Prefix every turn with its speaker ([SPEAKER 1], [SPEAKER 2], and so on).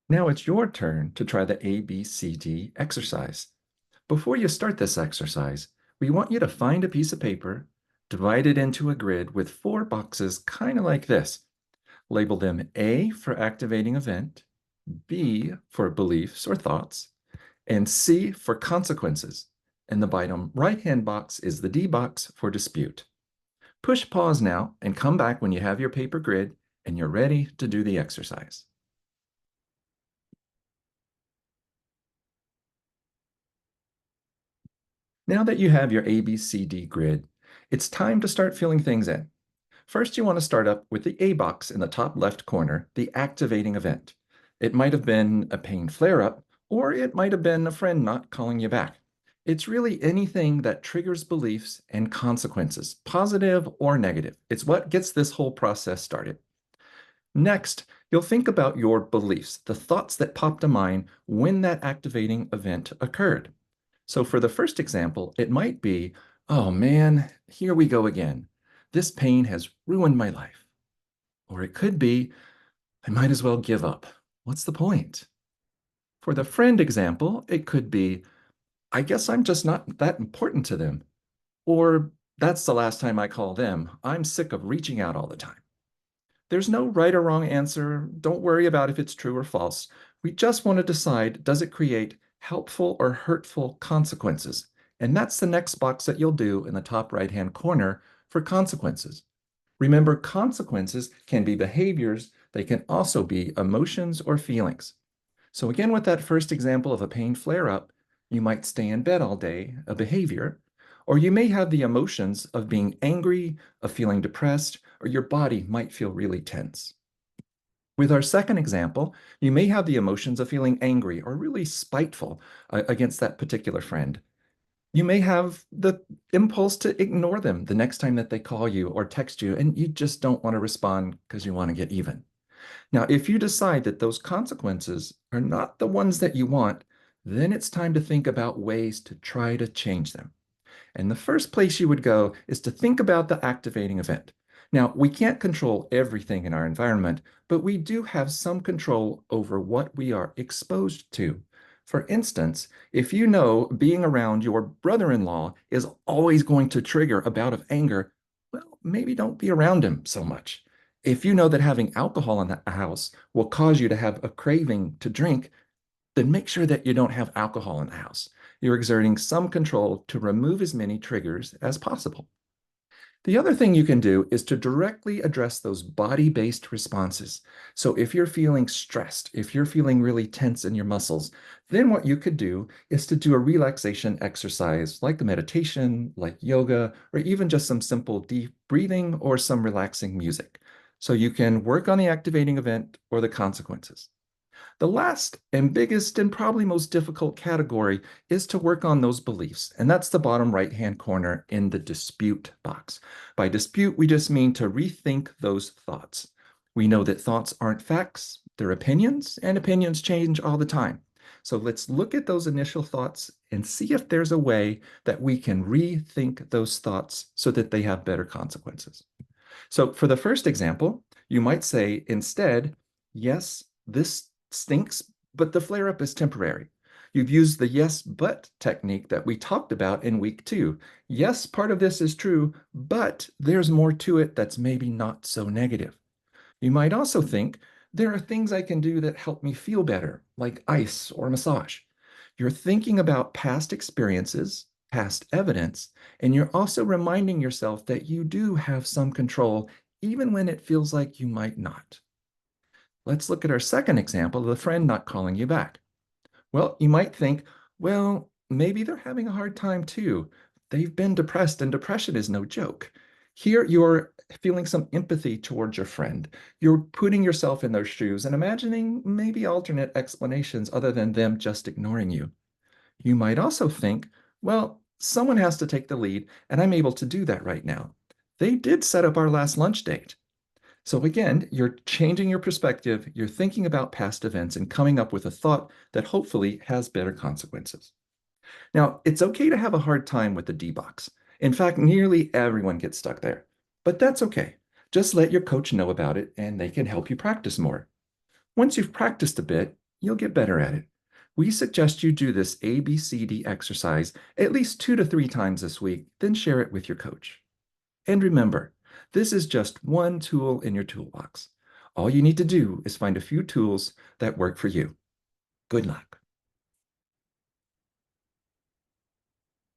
[SPEAKER 1] Now it's your turn to try the ABCD exercise. Before you start this exercise, we want you to find a piece of paper, divide it into a grid with 4 boxes, kind of like this. Label them A for activating event, B for beliefs or thoughts, and C for consequences. And the bottom right-hand box is the D box for dispute. Push pause now and come back when you have your paper grid and you're ready to do the exercise. Now that you have your ABCD grid, it's time to start filling things in. First, you want to start up with the A box in the top left corner, the activating event. It might have been a pain flare-up, or it might have been a friend not calling you back. It's really anything that triggers beliefs and consequences, positive or negative. It's what gets this whole process started. Next, you'll think about your beliefs, the thoughts that popped to mind when that activating event occurred. So for the first example, it might be, oh man, here we go again. This pain has ruined my life. Or it could be, I might as well give up. What's the point? For the friend example, it could be, I guess I'm just not that important to them. Or that's the last time I call them. I'm sick of reaching out all the time. There's no right or wrong answer. Don't worry about if it's true or false. We just want to decide, does it create helpful or hurtful consequences? And that's the next box that you'll do in the top right-hand corner for consequences. Remember, consequences can be behaviors. They can also be emotions or feelings. So again, with that first example of a pain flare-up, you might stay in bed all day, a behavior, or you may have the emotions of being angry, of feeling depressed, or your body might feel really tense. With our second example, you may have the emotions of feeling angry or really spiteful against that particular friend. You may have the impulse to ignore them the next time that they call you or text you, and you just don't want to respond because you want to get even. Now, if you decide that those consequences are not the ones that you want, then it's time to think about ways to try to change them. And the first place you would go is to think about the activating event. Now, we can't control everything in our environment, but we do have some control over what we are exposed to. For instance, if you know being around your brother-in-law is always going to trigger a bout of anger, well, maybe don't be around him so much. If you know that having alcohol in the house will cause you to have a craving to drink, then make sure that you don't have alcohol in the house. You're exerting some control to remove as many triggers as possible. The other thing you can do is to directly address those body-based responses. So if you're feeling stressed, if you're feeling really tense in your muscles, then what you could do is to do a relaxation exercise like meditation, like yoga, or even just some simple deep breathing or some relaxing music. So you can work on the activating event or the consequences. The last and biggest and probably most difficult category is to work on those beliefs. And that's the bottom right-hand corner in the dispute box. By dispute, we just mean to rethink those thoughts. We know that thoughts aren't facts, they're opinions, and opinions change all the time. So let's look at those initial thoughts and see if there's a way that we can rethink those thoughts so that they have better consequences. So for the first example, you might say instead, yes, this stinks, but the flare-up is temporary. You've used the yes, but technique that we talked about in week 2. Yes, part of this is true, but there's more to it that's maybe not so negative. You might also think, there are things I can do that help me feel better, like ice or massage. You're thinking about past experiences, past evidence, and you're also reminding yourself that you do have some control, even when it feels like you might not. Let's look at our second example of a friend not calling you back. Well, you might think, well, maybe they're having a hard time too. They've been depressed, and depression is no joke. Here, you're feeling some empathy towards your friend. You're putting yourself in their shoes and imagining maybe alternate explanations other than them just ignoring you. You might also think, well, someone has to take the lead, and I'm able to do that right now. They did set up our last lunch date. So again, you're changing your perspective, you're thinking about past events and coming up with a thought that hopefully has better consequences. Now, it's okay to have a hard time with the D box. In fact, nearly everyone gets stuck there. But that's okay. Just let your coach know about it and they can help you practice more. Once you've practiced a bit, You'll get better at it. We suggest you do this ABCD exercise at least 2 to 3 times this week, then share it with your coach. And remember, this is just one tool in your toolbox. All you need to do is find a few tools that work for you. Good luck.